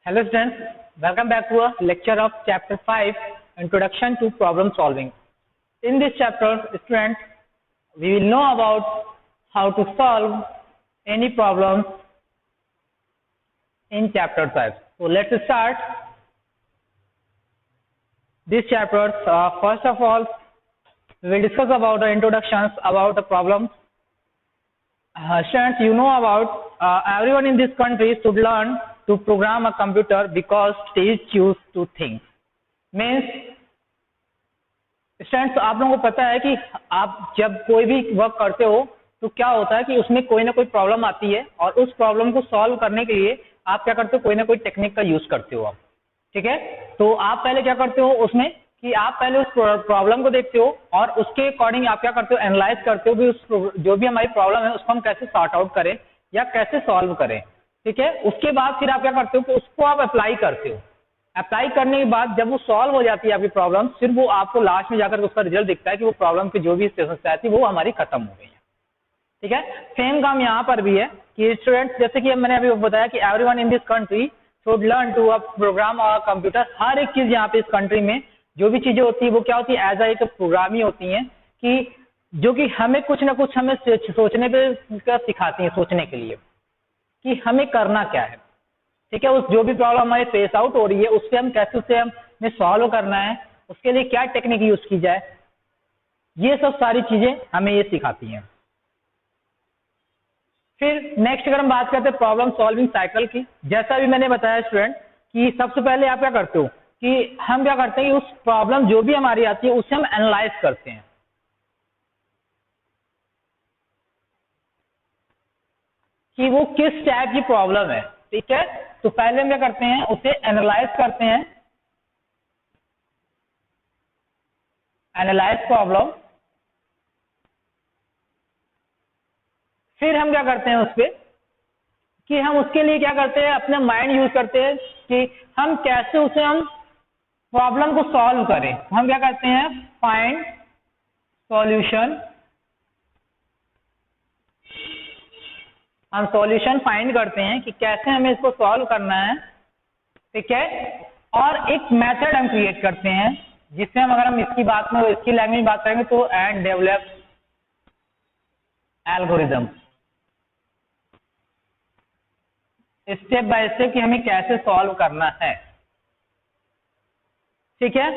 Hello students, welcome back to a lecture of chapter 5, Introduction to Problem Solving. In this chapter, students, we will know about how to solve any problem in chapter 5. So let's start this chapter. First of all, we will discuss about the introductions about the problem. Students, you know about everyone in this country should learn to program a computer because they choose to think. Means students, आप लोगों को पता है कि आप जब कोई भी वर्क करते हो तो क्या होता है कि उसमें कोई ना कोई प्रॉब्लम आती है और उस प्रॉब्लम को सॉल्व करने के लिए आप क्या करते हो, कोई ना कोई टेक्निक का यूज करते हो आप. ठीक है, तो आप पहले क्या करते हो उसमें कि आप पहले उस प्रॉब्लम को देखते हो और उसके अकॉर्डिंग आप क्या करते हो, एनालाइज करते हो कि उस जो भी हमारी प्रॉब्लम है उसको हम कैसे सॉर्ट आउट करें या कैसे सॉल्व करें. ठीक है, उसके बाद फिर आप क्या करते हो कि उसको आप अप्लाई करते हो. अप्लाई करने के बाद जब वो सॉल्व हो जाती है आपकी प्रॉब्लम, फिर वो आपको लास्ट में जाकर उसका रिजल्ट दिखता है कि वो प्रॉब्लम की जो भी समस्या थी वो हमारी खत्म हो गई है. ठीक है, सेम काम यहाँ पर भी है कि स्टूडेंट्स, जैसे कि मैंने अभी बताया कि everyone in this country should learn to a program और कंप्यूटर. हर एक चीज यहाँ पे इस कंट्री में जो भी चीजें होती है वो क्या होती है, एज एक प्रोग्राम ही होती है कि जो कि हमें कुछ ना कुछ हमें सोचने पे सिखाती है, सोचने के लिए कि हमें करना क्या है. ठीक है, उस जो भी प्रॉब्लम हमारे फेस आउट हो रही है उससे हम कैसे उसे हमें सॉल्व करना है, उसके लिए क्या टेक्निक यूज की जाए, ये सब सारी चीजें हमें ये सिखाती हैं. फिर नेक्स्ट अगर हम बात करते हैं प्रॉब्लम सॉल्विंग साइकिल की, जैसा भी मैंने बताया स्टूडेंट कि सबसे पहले आप क्या करते हो कि हम क्या करते हैं कि उस प्रॉब्लम जो भी हमारी आती है उसे हम एनालाइज करते हैं कि वो किस टाइप की प्रॉब्लम है. ठीक है, तो पहले हम क्या करते हैं, उसे एनालाइज करते हैं, एनालाइज प्रॉब्लम. फिर हम क्या करते हैं उस पे कि हम उसके लिए क्या करते हैं, अपना माइंड यूज करते हैं कि हम कैसे उसे हम प्रॉब्लम को सॉल्व करें. हम क्या करते हैं, फाइंड सॉल्यूशन. हम सॉल्यूशन फाइंड करते हैं कि कैसे हमें इसको सॉल्व करना है. ठीक है, और एक मेथड हम क्रिएट करते हैं जिससे हम, अगर हम इसकी बात में इसकी लैंग्वेज बात करेंगे तो and develop algorithm, step by step कि हमें कैसे सॉल्व करना है. ठीक है,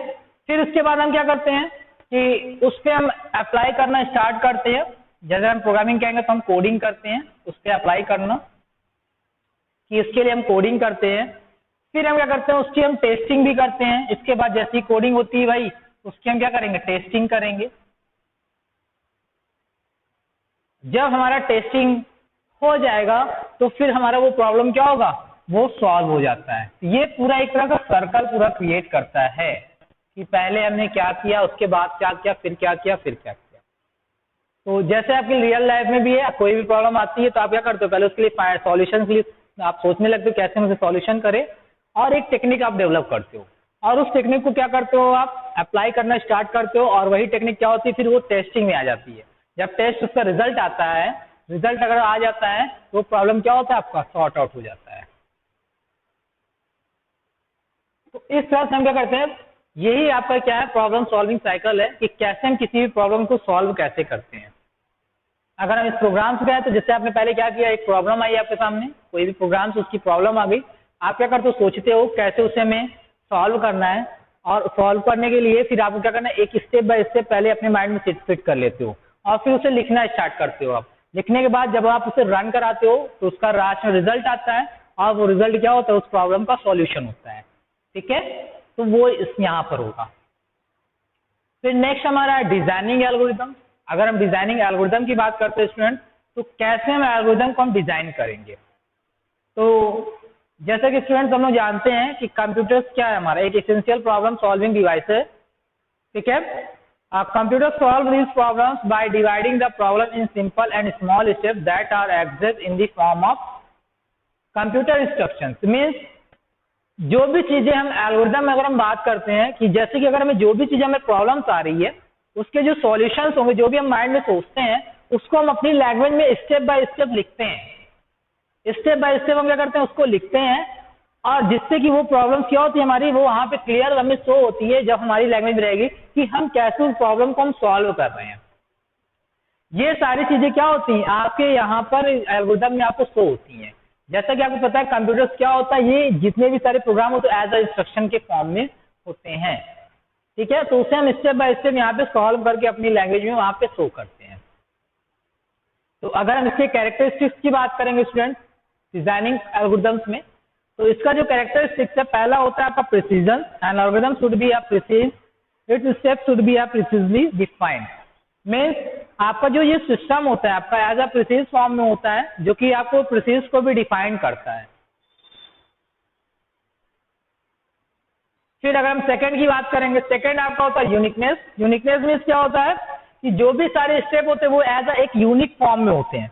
फिर उसके बाद हम क्या करते हैं कि उस पर हम अप्लाई करना स्टार्ट करते हैं. जैसे हम प्रोग्रामिंग कहेंगे तो हम कोडिंग करते हैं, उस पर अप्लाई करना कि इसके लिए हम कोडिंग करते हैं. फिर हम क्या करते हैं, उसकी हम टेस्टिंग भी करते हैं. इसके बाद जैसी कोडिंग होती है भाई उसकी हम क्या करेंगे, टेस्टिंग करेंगे. जब हमारा टेस्टिंग हो जाएगा तो फिर हमारा वो प्रॉब्लम क्या होगा, वो सॉल्व हो जाता है. ये पूरा एक तरह का सर्कल पूरा क्रिएट करता है कि पहले हमने क्या किया, उसके बाद क्या किया, फिर क्या किया, फिर क्या किया. तो जैसे आपकी रियल लाइफ में भी है, कोई भी प्रॉब्लम आती है तो आप क्या करते हो, पहले उसके लिए सॉल्यूशन के लिए आप सोचने लगते हो कैसे हम उसे सॉल्यूशन करें, और एक टेक्निक आप डेवलप करते हो और उस टेक्निक को क्या करते हो, आप अप्लाई करना स्टार्ट करते हो. और वही टेक्निक क्या होती है, फिर वो टेस्टिंग में आ जाती है. जब टेस्ट उसका रिजल्ट आता है, रिजल्ट अगर आ जाता है तो प्रॉब्लम क्या होता है, आपका सॉर्ट आउट हो जाता है. तो इस तरह से हम क्या करते हैं, यही आपका क्या है, प्रॉब्लम सॉल्विंग साइकिल है कि कैसे हम किसी भी प्रॉब्लम को सॉल्व कैसे करते हैं. अगर हम इस प्रोग्राम से गए तो जैसे आपने पहले क्या किया, एक प्रॉब्लम आई आपके सामने, कोई भी प्रोग्राम से उसकी प्रॉब्लम आ गई, आप क्या करते हो, सोचते हो कैसे उसे हमें सॉल्व करना है. और सॉल्व करने के लिए फिर आपको क्या करना है, एक स्टेप बाय स्टेप पहले अपने माइंड में फिट कर लेते हो और फिर उसे लिखना स्टार्ट करते हो. आप लिखने के बाद जब आप उसे रन कराते हो तो उसका लास्ट में रिजल्ट आता है और वो रिजल्ट क्या होता है, उस प्रॉब्लम का सॉल्यूशन होता है. ठीक है, तो वो यहाँ पर होगा. फिर नेक्स्ट हमारा है डिजाइनिंग एल्गोरिदम. अगर हम डिजाइनिंग एल्गोरिदम की बात करते हैं स्टूडेंट, तो कैसे हम एल्गोरिदम को हम डिजाइन करेंगे. तो जैसे कि स्टूडेंट्स हम लोग जानते हैं कि कंप्यूटर्स क्या है, हमारा एक एसेंशियल प्रॉब्लम सॉल्विंग डिवाइस है. ठीक है, computer solve these problems by dividing the problem in simple and small steps that are expressed in the form of computer instructions. Means जो भी चीजें हम एल्गोरिदम में अगर हम बात करते हैं कि जैसे कि अगर हमें जो भी चीजें हमें प्रॉब्लम्स आ रही है उसके जो सॉल्यूशंस होंगे, जो भी हम माइंड में सोचते हैं उसको हम अपनी लैंग्वेज में स्टेप बाय स्टेप लिखते हैं. स्टेप बाय स्टेप हम क्या करते हैं, उसको लिखते हैं और जिससे कि वो प्रॉब्लम क्या होती है हमारी, वो वहाँ पे क्लियर हमें शो होती है जब हमारी लैंग्वेज रहेगी कि हम कैसे उस प्रॉब्लम को हम सॉल्व कर रहे हैं। ये सारी चीजें क्या होती हैं आपके यहाँ पर एल्गोरिथम में आपको शो होती हैं। जैसा कि आपको पता है कंप्यूटर्स क्या होता है, ये जितने भी सारे प्रोग्राम होते हैं एज अ इंस्ट्रक्शन के फॉर्म में होते हैं, ठीक है। तो उसे हम स्टेप बाय स्टेप यहाँ पे सॉल्व करके अपनी लैंग्वेज में वहाँ पे शो करते हैं। तो अगर हम इसके कैरेक्टरिस्टिक्स की बात करेंगे स्टूडेंट डिजाइनिंग एल्गोरिथम्स में, तो इसका जो कैरेक्टरिस्टिक्स है पहला होता है आपका precision. An algorithm should be a precise, its step should be a precisely defined. Means आपका जो ये सिस्टम होता है आपका एज अ प्रिसीज फॉर्म में होता है, जो कि आपको प्रिसीज को भी डिफाइन करता है। फिर अगर हम सेकंड की बात करेंगे, सेकंड आपका होता है यूनिकनेस। यूनिकनेस मीन्स क्या होता है कि जो भी सारे स्टेप होते हैं वो एज अ एक यूनिक फॉर्म में होते हैं,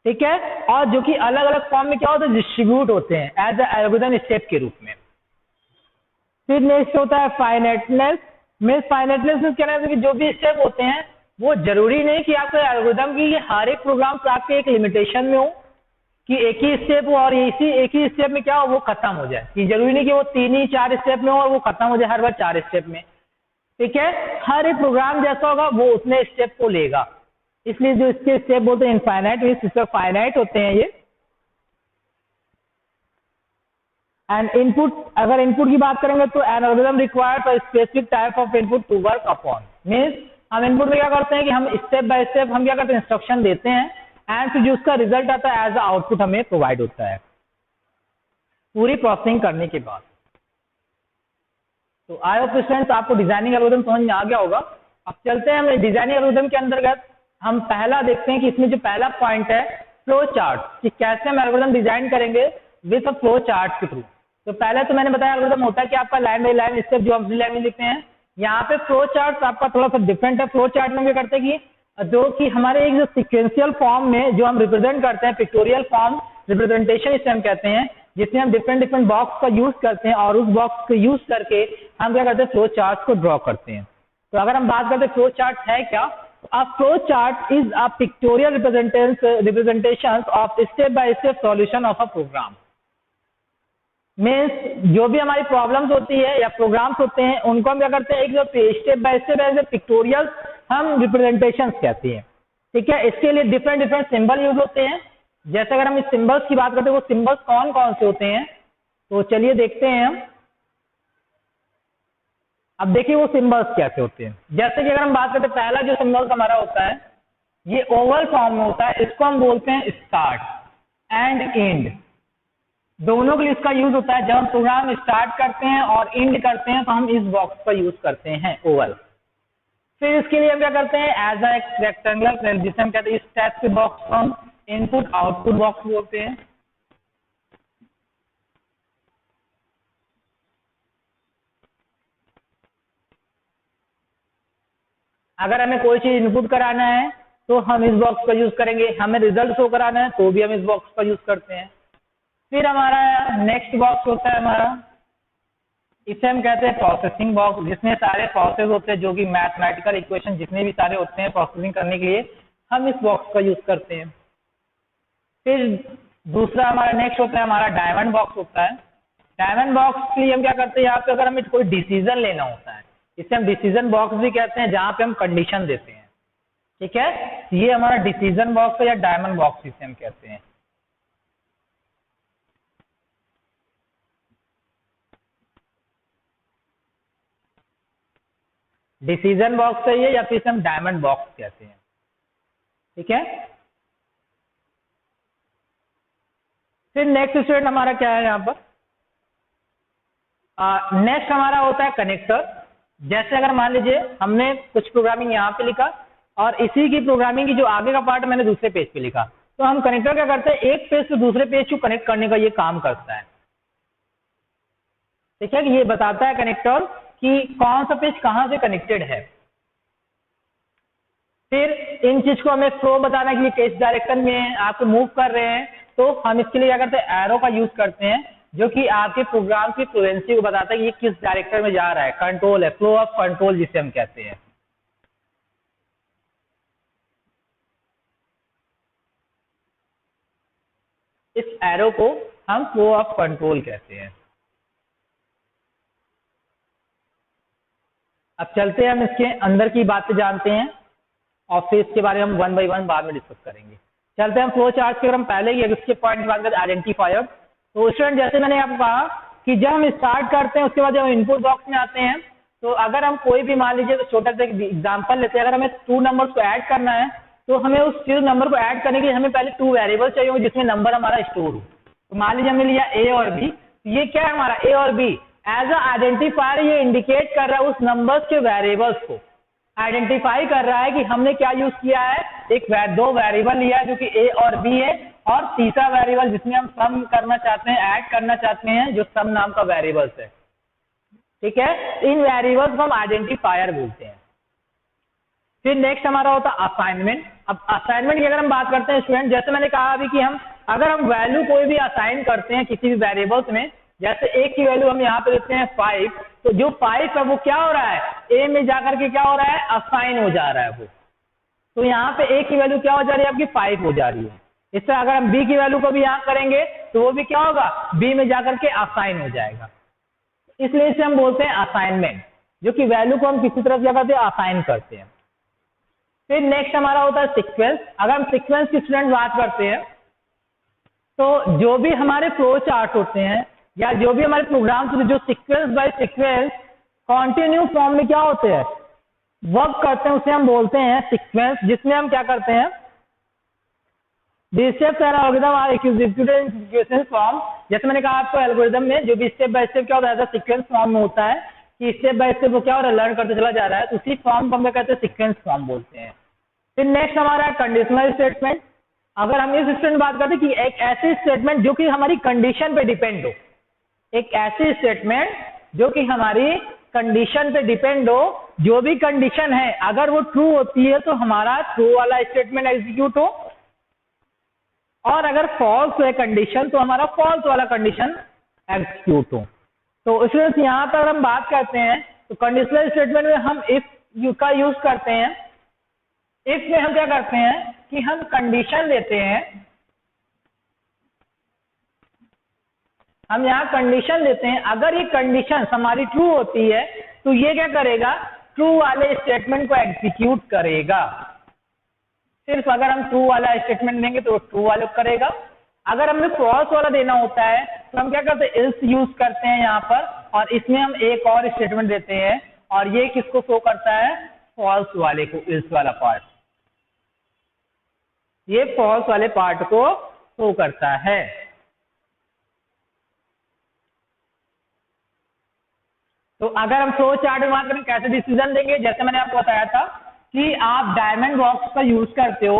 ठीक है, और जो कि अलग अलग फॉर्म में क्या होता है डिस्ट्रीब्यूट होते हैं एज अ एल्गोरिथम स्टेप के रूप में। फिर नेक्स्ट होता है फाइनाइटनेस। मीन्स फाइनाइटनेस मीन्स कहना है कि जो भी स्टेप होते हैं वो जरूरी नहीं कि आपके एल्गोरिथम की ये हर एक प्रोग्राम आपके एक लिमिटेशन में हो कि एक ही स्टेप हो और इसी एक ही स्टेप में क्या हो वो खत्म हो जाए, कि जरूरी नहीं कि वो 3 ही 4 स्टेप में हो और वो खत्म हो जाए हर बार 4 स्टेप में, ठीक है। हर एक प्रोग्राम जैसा होगा वो उतने स्टेप को लेगा, इसलिए जो इसके स्टेप बोलते हैं इनफाइनाइट, मीन्स फाइनाइट होते हैं ये। एंड इनपुट, अगर इनपुट की बात करेंगे तो an algorithm requires a specific type of input to work upon. Means हम इनपुट में क्या करते हैं कि हम स्टेप बाय स्टेप हम क्या करते हैं इंस्ट्रक्शन देते हैं एंड फिर जो उसका रिजल्ट आता है एज अ आउटपुट हमें प्रोवाइड होता है पूरी प्रोसेसिंग करने के बाद। तो आई होप स्टूडेंट्स आपको डिजाइनिंग एल्गोरिथम समझ में आ गया होगा। अब चलते हैं हम डिजाइनिंग एल्गोरिथम के अंतर्गत हम पहला देखते हैं कि इसमें जो पहला पॉइंट है फ्लो चार्ट, कि कैसे हम एल्गोरिथम डिजाइन करेंगे विद अ फ्लो चार्ट के थ्रू। तो पहले तो मैंने बताया एल्गोरिथम होता है कि आपका लाइन बाय लाइन स्टेप जो हम अपनी लैंग्वेज लिखते हैं। यहाँ पे फ्लो चार्ट आपका थोड़ा सा डिफरेंट है। फ्लो चार्ट में क्या करते हैं कि जो कि हमारे एक जो सिक्वेंशियल फॉर्म में जो हम रिप्रेजेंट करते हैं, पिक्टोरियल फॉर्म रिप्रेजेंटेशन इसे हम कहते हैं, जिसमें हम डिफरेंट डिफरेंट बॉक्स का यूज करते हैं और उस बॉक्स को यूज करके हम क्या करते हैं फ्लो चार्ट को ड्रॉ करते हैं। तो अगर हम बात करते हैं फ्लो चार्ट है क्या, a flow chart is a pictorial representation of step by step solution of a program। Means जो भी हमारी प्रॉब्लम्स होती है या प्रोग्राम्स होते हैं उनको हम क्या करते हैं एक जो step by step as a pictorial हम रिप्रेजेंटेशन कहते हैं, ठीक है। इसके लिए डिफरेंट डिफरेंट सिंबल यूज होते हैं। जैसे अगर हम इस सिंबल्स की बात करते हैं वो सिंबल्स कौन कौन से होते हैं, तो चलिए देखते हैं हम। अब देखिए वो सिंबल्स कैसे होते हैं। जैसे कि अगर हम बात करते हैं पहला जो सिंबल्स हमारा होता है ये ओवल फॉर्म में होता है, इसको हम बोलते हैं स्टार्ट एंड एंड। दोनों के लिए इसका यूज होता है। जब हम प्रोग्राम स्टार्ट करते हैं और एंड करते हैं तो हम इस बॉक्स का यूज करते हैं ओवल। फिर इसके लिए हम क्या करते हैं एज अ रेक्टेंगुलर, जिसे हम कहते हैं इस टाइप के बॉक्स को हम इनपुट आउटपुट बॉक्स बोलते हैं। अगर हमें कोई चीज इनपुट कराना है तो हम इस बॉक्स का यूज करेंगे, हमें रिजल्ट शो कराना है तो भी हम इस बॉक्स का यूज करते हैं। फिर हमारा नेक्स्ट बॉक्स होता है हमारा, इसे हम कहते हैं प्रोसेसिंग बॉक्स, जिसमें सारे प्रोसेस होते हैं जो कि मैथमेटिकल इक्वेशन जितने भी सारे होते हैं प्रोसेसिंग करने के लिए हम इस बॉक्स का यूज करते हैं। फिर दूसरा हमारा नेक्स्ट होता है हमारा डायमंड बॉक्स होता है। डायमंड बॉक्स के लिए हम क्या करते हैं यहाँ पे अगर हमें कोई डिसीजन लेना होता है, इसे हम डिसीजन बॉक्स भी कहते हैं, जहाँ पे हम कंडीशन देते हैं, ठीक है। ये हमारा डिसीजन बॉक्स है या डायमंड बॉक्स इसे हम कहते हैं। डिसीजन बॉक्स चाहिए या फिर हम डायमंड बॉक्स कहते हैं, ठीक है। फिर नेक्स्ट स्टूडेंट हमारा क्या है यहाँ पर, नेक्स्ट हमारा होता है कनेक्टर। जैसे अगर मान लीजिए हमने कुछ प्रोग्रामिंग यहाँ पे लिखा और इसी की प्रोग्रामिंग की जो आगे का पार्ट मैंने दूसरे पेज पे लिखा, तो हम कनेक्टर क्या करते हैं एक पेज से दूसरे पेज को कनेक्ट करने का ये काम करता है, ठीक है। ये बताता है कनेक्टर कि कौन सा पेज कहाँ से कनेक्टेड है। फिर इन चीज को हमें फ्लो बताना कि किस डायरेक्शन में आप मूव कर रहे हैं, तो हम इसके लिए क्या करते हैं एरो का यूज करते हैं, जो कि आपके प्रोग्राम की फ्लुएंसी को बताता है कि ये किस डायरेक्शन में जा रहा है। कंट्रोल है, फ्लो ऑफ कंट्रोल जिसे हम कहते हैं। इस एरो को हम फ्लो ऑफ कंट्रोल कहते हैं। अब चलते हैं हम इसके अंदर की बातें जानते हैं और फिर इसके बारे में हम वन बाय वन बाद में डिस्कस करेंगे। चलते हैं हम फ्लो चार्ट के, अगर हम पहले ही इसके पॉइंट बात करें आइडेंटिफायर। तो स्टूडेंट जैसे मैंने आपको कहा कि जब हम स्टार्ट करते हैं उसके बाद जब हम इनपुट बॉक्स में आते हैं, तो अगर हम कोई भी मान लीजिए तो छोटा सा एग्जाम्पल लेते हैं, अगर हमें 2 नंबर्स को ऐड करना है तो हमें उस 2 नंबर को ऐड करने के लिए हमें पहले 2 वेरिएबल चाहिए होंगे जिसमें नंबर हमारा स्टोर हो। तो मान लीजिए हमने लिया ए और बी, ये क्या है हमारा ए और बी एज अ आइडेंटिफायर, ये इंडिकेट कर रहा है उस नंबर्स के वेरिएबल्स को आइडेंटिफाई कर रहा है कि हमने क्या यूज किया है, दो वेरिएबल लिया है जो कि ए और बी है, और तीसरा वेरिएबल जिसमें हम सम करना चाहते हैं, ऐड करना चाहते हैं, जो सम नाम का वेरिएबल्स है। ठीक है, इन वेरिएबल्स को हम आइडेंटिफायर बोलते हैं। फिर नेक्स्ट हमारा होता है असाइनमेंट। अब असाइनमेंट की अगर हम बात करते हैं स्टूडेंट, जैसे मैंने कहा अभी कि हम अगर हम वैल्यू कोई भी असाइन करते हैं किसी भी वेरिएबल्स में, जैसे ए की वैल्यू हम यहाँ पे देते हैं 5, तो जो 5 है वो क्या हो रहा है, ए में जाकर के क्या हो रहा है, असाइन हो जा रहा है वो। तो यहाँ पे ए की वैल्यू क्या हो जा रही है आपकी 5 हो जा रही है। इससे अगर हम बी की वैल्यू को भी यहाँ करेंगे तो वो भी क्या होगा, बी में जाकर के असाइन हो जाएगा। इसलिए इसे हम बोलते हैं असाइनमेंट, जो कि वैल्यू को हम किसी तरफ क्या करते हैं, असाइन करते हैं। फिर नेक्स्ट हमारा होता है सीक्वेंस। अगर हम सीक्वेंस की स्टूडेंट बात करते हैं तो जो भी हमारे फ्लो चार्ट होते हैं या जो भी हमारे प्रोग्राम्स जो sequence by sequence continue form में क्या होते हैं, वर्क करते हैं, उसे हम बोलते हैं सीक्वेंस, जिसमें हम क्या करते हैं, step algorithm are executed in sequence form. जैसे मैंने कहा आपको एल्गोरिथम में जो भी स्टेप बाय स्टेप क्या होता है, सीक्वेंस फॉर्म में होता है कि स्टेप बाय स्टेप वो क्या हो रहा है, लर्न करते चला जा रहा है, उसी फॉर्म को हम क्या कहते हैं, सीक्वेंस फॉर्म बोलते हैं। फिर नेक्स्ट हमारा है कंडीशनल स्टेटमेंट। अगर हम इस स्टेटमेंट बात करते हैं कि एक ऐसी स्टेटमेंट जो कि हमारी कंडीशन पे डिपेंड हो, एक ऐसी स्टेटमेंट जो कि हमारी कंडीशन पे डिपेंड हो, जो भी कंडीशन है अगर वो ट्रू होती है तो हमारा ट्रू वाला स्टेटमेंट एग्जीक्यूट हो, और अगर फॉल्स है कंडीशन तो हमारा फॉल्स वाला कंडीशन एग्जीक्यूट हो। तो इसलिए यहाँ पर हम बात करते हैं तो कंडीशनल स्टेटमेंट में हम इफ का यूज करते हैं। इफ में हम क्या करते हैं कि हम कंडीशन देते हैं, हम यहाँ कंडीशन देते हैं, अगर ये कंडीशन हमारी ट्रू होती है तो ये क्या करेगा, ट्रू वाले स्टेटमेंट को एग्जीक्यूट करेगा। सिर्फ अगर हम ट्रू वाला स्टेटमेंट देंगे तो ट्रू वाले करेगा। अगर हमें फॉल्स वाला देना होता है तो हम क्या करते हैं, इल्स यूज करते हैं यहाँ पर, और इसमें हम एक और स्टेटमेंट देते हैं, और ये किसको शो करता है, फॉल्स वाले को, इल्स वाला पार्ट, ये फॉल्स वाले पार्ट को शो करता है। तो अगर हम फ्लो चार्ट में बात करें कैसे डिसीजन देंगे, जैसे मैंने आपको बताया था कि आप डायमंड बॉक्स का यूज करते हो।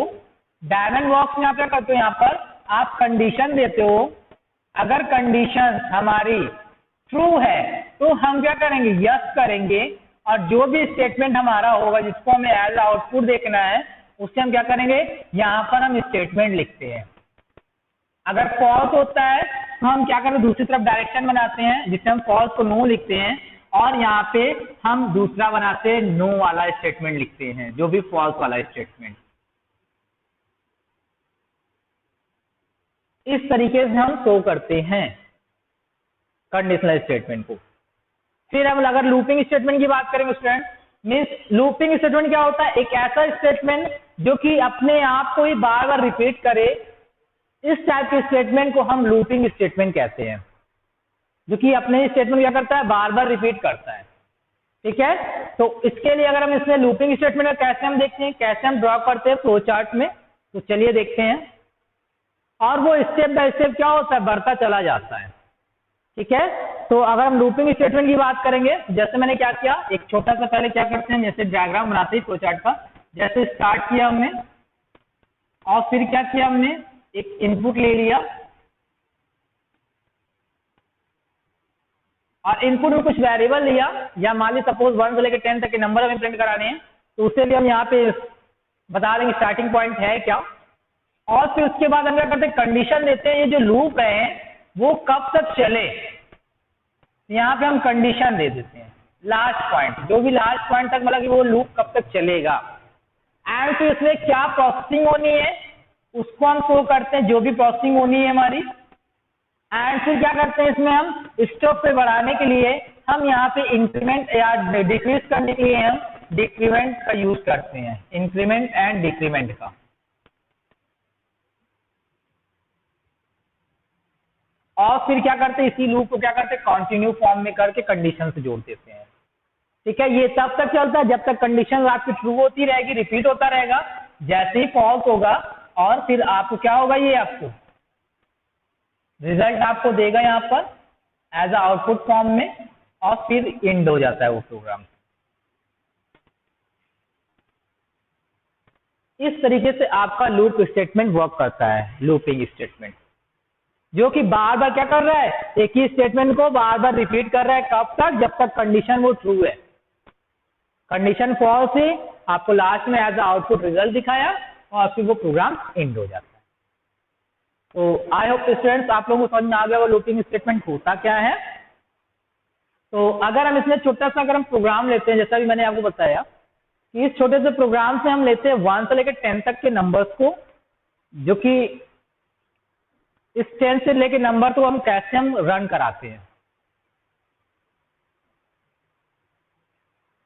डायमंड बॉक्स में आप क्या करते हो, यहाँ पर आप कंडीशन देते हो, अगर कंडीशन हमारी ट्रू है तो हम क्या करेंगे, यस करेंगे, और जो भी स्टेटमेंट हमारा होगा जिसको हमें एज आउटपुट देखना है उससे हम क्या करेंगे, यहाँ पर हम स्टेटमेंट लिखते हैं। अगर फॉल्स होता है तो हम क्या करें, दूसरी तरफ डायरेक्शन बनाते हैं जिससे हम फॉल्स को नो लिखते हैं, और यहाँ पे हम दूसरा बनाते हैं नो वाला स्टेटमेंट लिखते हैं, जो भी फॉल्स वाला स्टेटमेंट। इस तरीके से हम शो करते हैं कंडीशनल स्टेटमेंट को। फिर हम अगर लूपिंग स्टेटमेंट की बात करेंगे स्टूडेंट, मीन्स लूपिंग स्टेटमेंट क्या होता है, एक ऐसा स्टेटमेंट जो कि अपने आप को ही बार बार रिपीट करे, इस टाइप के स्टेटमेंट को हम लूपिंग स्टेटमेंट कहते हैं, जो कि अपने स्टेटमेंट क्या करता है, बार बार रिपीट करता है। ठीक है, तो इसके लिए अगर हम इसमें लूपिंग स्टेटमेंट कैसे हम देखते हैं, कैसे हम ड्रॉ करते हैं फ्लो चार्ट में, तो चलिए देखते हैं। और वो स्टेप बाय स्टेप क्या होता है, बढ़ता चला जाता है। ठीक है, तो अगर हम लूपिंग स्टेटमेंट की बात करेंगे, जैसे मैंने क्या किया, एक छोटा सा पहले क्या करते हैं, जैसे डायग्राम बनाते हैं फ्लो चार्ट का, जैसे स्टार्ट किया हमने, और फिर क्या किया हमने, एक इनपुट ले लिया, और इनपुट में कुछ वेरिएबल लिया, या मान ली सपोज 1 से लेकर 10 तक के नंबर हमें प्रिंट कराने हैं, तो उससे भी हम यहाँ पे बता देंगे स्टार्टिंग पॉइंट है क्या, और फिर उसके बाद हम क्या करते हैं, कंडीशन देते हैं, ये जो लूप है वो कब तक चले, यहाँ पे हम कंडीशन दे देते हैं, लास्ट पॉइंट, जो भी लास्ट पॉइंट तक मतलब कि वो लूप कब तक चलेगा, एंड फिर इसमें क्या प्रोसेसिंग होनी है उसको हम शो करते हैं, जो भी प्रोसेसिंग होनी है हमारी, एंड फिर क्या करते हैं, इसमें हम स्टॉप पे बढ़ाने के लिए हम यहाँ पे इंक्रीमेंट या डिक्रीज करने के लिए हम डिक्रीमेंट का यूज करते हैं, इंक्रीमेंट एंड डिक्रीमेंट का। और फिर क्या करते हैं, इसी लूप को क्या करते हैं, कंटिन्यू फॉर्म में करके कंडीशन से जोड़ देते हैं। ठीक है, ये तब तक चलता है जब तक कंडीशन आपकी ट्रू होती रहेगी, रिपीट होता रहेगा। जैसे ही फॉल्स होगा और फिर आपको क्या होगा, ये आपको रिजल्ट आपको देगा यहाँ पर एज अ आउटपुट फॉर्म में, और फिर एंड हो जाता है वो प्रोग्राम। इस तरीके से आपका लूप स्टेटमेंट वर्क करता है, लूपिंग स्टेटमेंट, जो कि बार बार क्या कर रहा है, एक ही स्टेटमेंट को बार बार रिपीट कर रहा है। कब तक, जब तक कंडीशन वो ट्रू है। कंडीशन फॉल्स है, आपको लास्ट में एज अ आउटपुट रिजल्ट दिखाया और फिर वो प्रोग्राम एंड हो जाता है। तो आई होप स्टूडेंट्स आप लोगों को समझ में आ गया वो लूपिंग स्टेटमेंट होता क्या है। तो अगर हम इसमें छोटा सा अगर हम प्रोग्राम लेते हैं, जैसा भी मैंने आपको बताया कि इस छोटे से प्रोग्राम से हम लेते हैं 1 से लेकर 10 तक के नंबर्स को, जो कि इस 10 से लेकर नंबर को हम कैसे हम रन कराते हैं।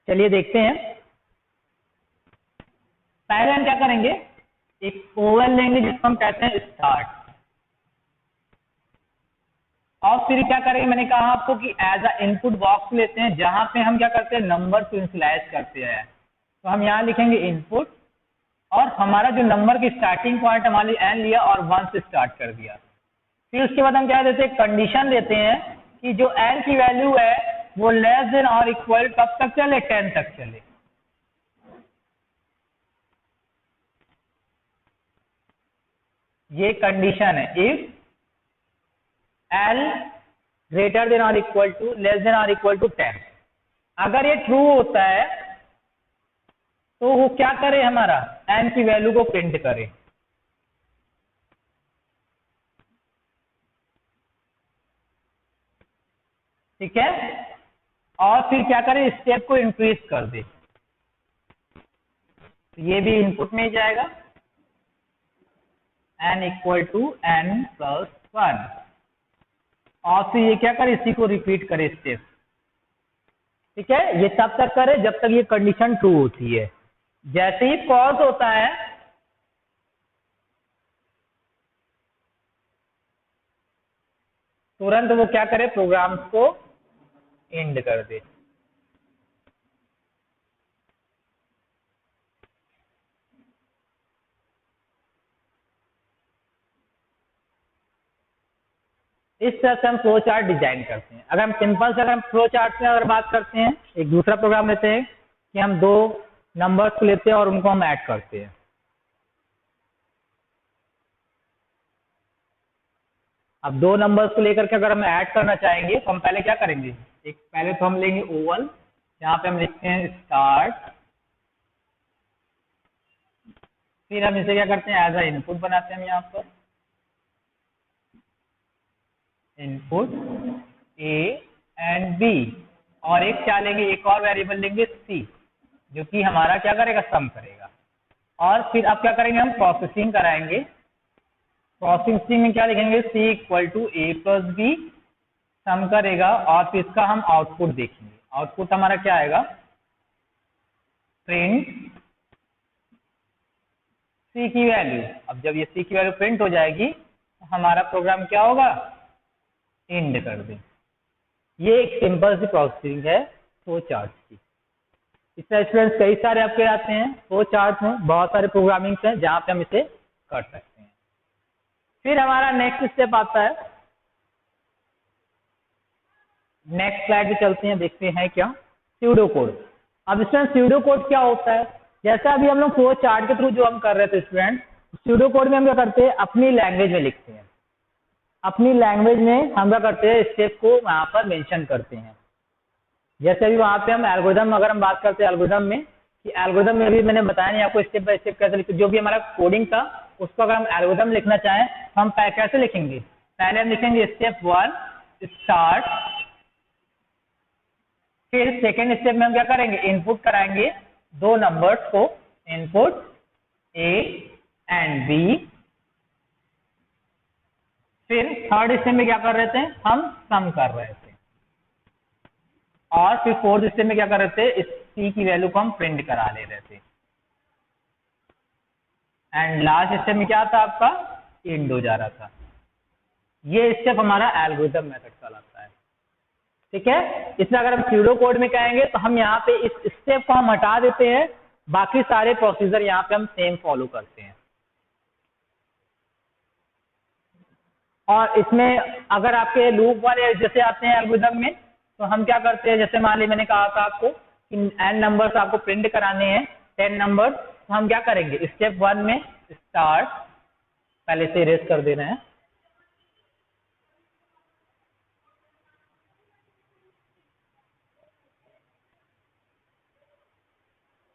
चलिए देखते हैं। पहले हम क्या करेंगे, एक ओवल लेंगे जिसको हम कहते हैं स्टार्ट, और फिर क्या करेंगे, मैंने कहा आपको कि एज अ इनपुट बॉक्स लेते हैं जहां पे हम क्या करते हैं, नंबर को इनिशियलाइज करते हैं। तो हम यहाँ लिखेंगे इनपुट, और हमारा जो नंबर की स्टार्टिंग पॉइंट हमारी n लिया और 1 से स्टार्ट कर दिया। फिर उसके बाद हम क्या देते हैं, कंडीशन देते हैं कि जो n की वैल्यू है वो लेस देन और इक्वल कब तक चले, 10 तक चले। ये कंडीशन है, इफ l ग्रेटर देन और इक्वल टू, लेस देन और इक्वल टू 10। अगर ये ट्रू होता है तो वो क्या करे, हमारा n की वैल्यू को प्रिंट करे। ठीक है, और फिर क्या करे, स्टेप को इंक्रीज कर दे। तो ये भी इनपुट में ही जाएगा, n equal to n plus 1, और फिर ये क्या करे, इसी को रिपीट करे स्टेप। ठीक है, ये तब तक करे जब तक ये कंडीशन ट्रू होती है। जैसे ही फॉल्स होता है तुरंत वो क्या करे, प्रोग्राम को एंड कर दे। इस तरह से हम फ्लो चार्ट डिजाइन करते हैं। अगर हम सिंपल से अगर हम फ्लो चार्ट में अगर बात करते हैं, एक दूसरा प्रोग्राम लेते हैं कि हम 2 नंबर्स को लेते हैं और उनको हम ऐड करते हैं। अब 2 नंबर्स को लेकर के अगर हम ऐड करना चाहेंगे तो हम पहले क्या करेंगे, एक पहले तो हम लेंगे ओवल, यहाँ पे हम लिखते हैं स्टार्ट, फिर हम इसे क्या करते हैं, एज अ इनपुट बनाते हैं हम यहाँ पर इनपुट A एंड B, और एक क्या लेंगे, एक और वेरिएबल लेंगे C, जो कि हमारा क्या करेगा, सम करेगा। और फिर अब क्या करेंगे, हम प्रोसेसिंग कराएंगे। प्रोसेसिंग में क्या लिखेंगे, C equal to A plus B, sum करेगा, और फिर इसका हम आउटपुट देखेंगे। आउटपुट हमारा क्या आएगा, प्रिंट C की वैल्यू। अब जब ये C की वैल्यू प्रिंट हो जाएगी तो हमारा प्रोग्राम क्या होगा, एंड कर दे। ये एक सिंपल सी प्रोसेसिंग है फ्लो चार्ट की। इसमें स्टूडेंट्स कई सारे आपके आते हैं, फ्लो चार्ट में बहुत सारे प्रोग्रामिंग हैं जहाँ पे हम इसे कर सकते हैं। फिर हमारा नेक्स्ट स्टेप आता है, नेक्स्ट स्लाइड पे चलते हैं, देखते हैं क्या, स्यूडो कोड। अब स्टूडेंट स्यूडो कोड क्या होता है, जैसा अभी हम लोग फ्लो चार्ट के थ्रू जो हम कर रहे थे स्टूडेंट, स्यूडो कोड में हम क्या करते हैं, अपनी लैंग्वेज में लिखते हैं। अपनी लैंग्वेज में हम क्या करते हैं, स्टेप को वहां पर मेंशन करते हैं। जैसे अभी वहां पे हम एल्गोरिथम, अगर हम बात करते हैं एल्गोरिथम में, कि एल्गोरिथम में अभी मैंने बताया नहीं आपको स्टेप बाय स्टेप कैसे लिखते, जो भी हमारा कोडिंग था उसको अगर हम एल्गोरिथम लिखना चाहें तो हम कैसे लिखेंगे, पहले हम लिखेंगे स्टेप 1 स्टार्ट, फिर सेकेंड स्टेप में हम क्या करेंगे, इनपुट कराएंगे 2 नंबर्स को, इनपुट A एंड B। फिर थर्ड स्टेप में क्या कर रहे थे, हम सम कर रहे थे। और फिर फोर्थ स्टेप में क्या कर रहे थे, इस सी की वैल्यू को हम प्रिंट करा ले रहे थे। एंड लास्ट स्टेप में क्या था आपका, एंड हो जा रहा था। ये स्टेप हमारा एल्गोरिथम मेथड कहलाता है। ठीक है, इसमें अगर हम स्यूडो कोड में कहेंगे तो हम यहाँ पे इस स्टेप को हम हटा देते हैं, बाकी सारे प्रोसीजर यहाँ पे हम सेम फॉलो करते हैं। और इसमें अगर आपके लूप वाले जैसे आते हैं एल्गोरिथम में, तो हम क्या करते हैं, जैसे मान ली मैंने कहा था आपको कि n नंबर्स आपको प्रिंट कराने हैं, 10 नंबर्स, तो हम क्या करेंगे, स्टेप 1 में स्टार्ट, पहले से इरेज कर दे रहे हैं।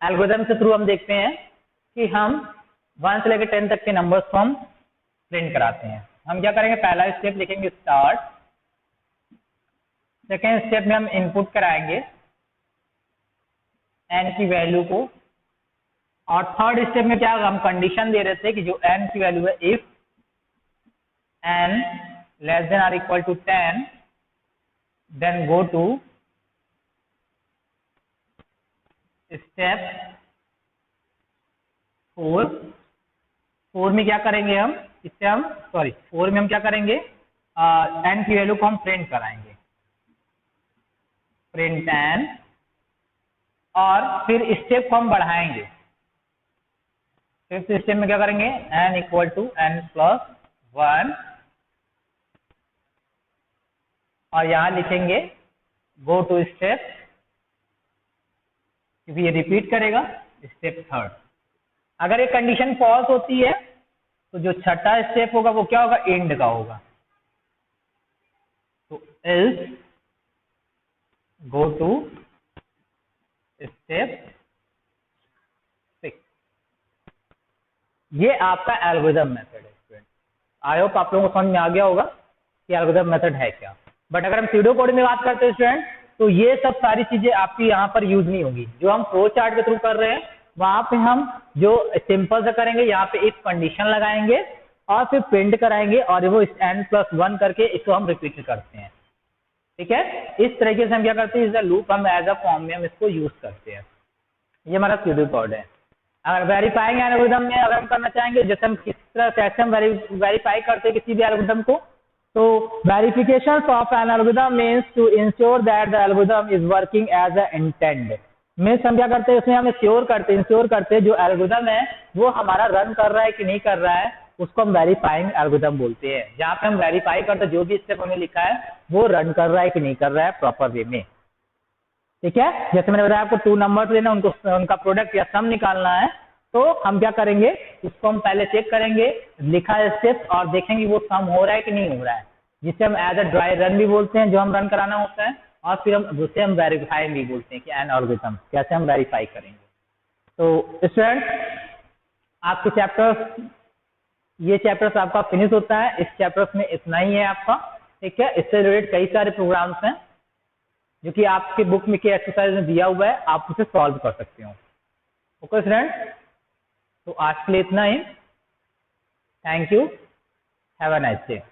एल्गोरिथम के थ्रू हम देखते हैं कि हम 1 से लेकर 10 तक के नंबर्स को हम प्रिंट कराते हैं। हम क्या करेंगे, पहला स्टेप लिखेंगे स्टार्ट, सेकेंड स्टेप में हम इनपुट कराएंगे n की वैल्यू को, और थर्ड स्टेप में क्या हम कंडीशन दे रहे थे कि जो n की वैल्यू है, if n less than or equal to 10 then go to step 4 में क्या करेंगे हम, इससे हम 4 में हम क्या करेंगे, n की वैल्यू को हम प्रिंट कराएंगे, प्रिंट n, और फिर स्टेप को हम बढ़ाएंगे। फिफ्थ स्टेप में क्या करेंगे, n equal to n plus 1, और यहां लिखेंगे गो टू स्टेप, क्योंकि ये रिपीट करेगा, स्टेप थर्ड। अगर ये कंडीशन फॉल्स होती है तो जो छठा स्टेप होगा वो क्या होगा, एंड का होगा। तो एल्स गो टू स्टेप 6। ये आपका एल्गोरिथम मेथड है स्टूडेंट। आई होप आप लोगों को समझ में आ गया होगा कि एल्गोरिथम मेथड है क्या। बट अगर हम स्यूडो कोड में बात करते हैं स्टूडेंट, तो ये सब सारी चीजें आपकी यहाँ पर यूज नहीं होगी। जो हम फ्लो चार्ट के थ्रू कर रहे हैं वहां पे हम जो सिंपल से करेंगे, यहाँ पे एक कंडीशन लगाएंगे और फिर प्रिंट कराएंगे, और वो n+1 करके इसको हम रिपीट करते हैं। ठीक है, इस तरीके से हम क्या करते हैं, लूप हम एज अ फॉर्म में हम इसको यूज करते हैं। ये हमारा स्यूडो कोड है। अगर वेरीफाइंग एल्गोरिथम में अगर हम करना चाहेंगे, जैसे हम किस तरह कैसे हम वेरीफाई करते हैं किसी भी एल्गोरिथम को, तो verification of an algorithm means to ensure that the algorithm is working as a intend. Means हम क्या करते हैं, उसमें हम इंश्योर करते हैं जो एल्गोरिथम है वो हमारा रन कर रहा है कि नहीं कर रहा है, उसको हम वेरीफाइंग एल्गोरिथम बोलते हैं। जहाँ पे हम वेरीफाई करते हैं जो भी स्टेप हमने लिखा है वो रन कर रहा है कि नहीं कर रहा है प्रॉपर वे में। ठीक है, जैसे मैंने बताया आपको 2 नंबर लेना, उनको उनका प्रोडक्ट या सम निकालना है, तो हम क्या करेंगे, उसको हम पहले चेक करेंगे लिखा स्टेप, और देखेंगे वो सम हो रहा है कि नहीं हो रहा है, जिसे हम एज अ ड्राई रन भी बोलते हैं, जो हम रन कराना होता है, और फिर हम दूसरे हम वेरीफाई भी बोलते हैं कि एन एल्गोरिथम कैसे हम वेरीफाई करेंगे। तो स्टूडेंट आपके चैप्टर्स, ये चैप्टर्स आपका फिनिश होता है। इस चैप्टर्स में इतना ही है आपका। ठीक है, इससे रिलेटेड कई सारे प्रोग्राम्स हैं जो कि आपके बुक में के एक्सरसाइज में दिया हुआ है, आप उसे सॉल्व कर सकते हो। ओके स्टूडेंट, तो आज के लिए इतना ही। Thank you, have a nice day.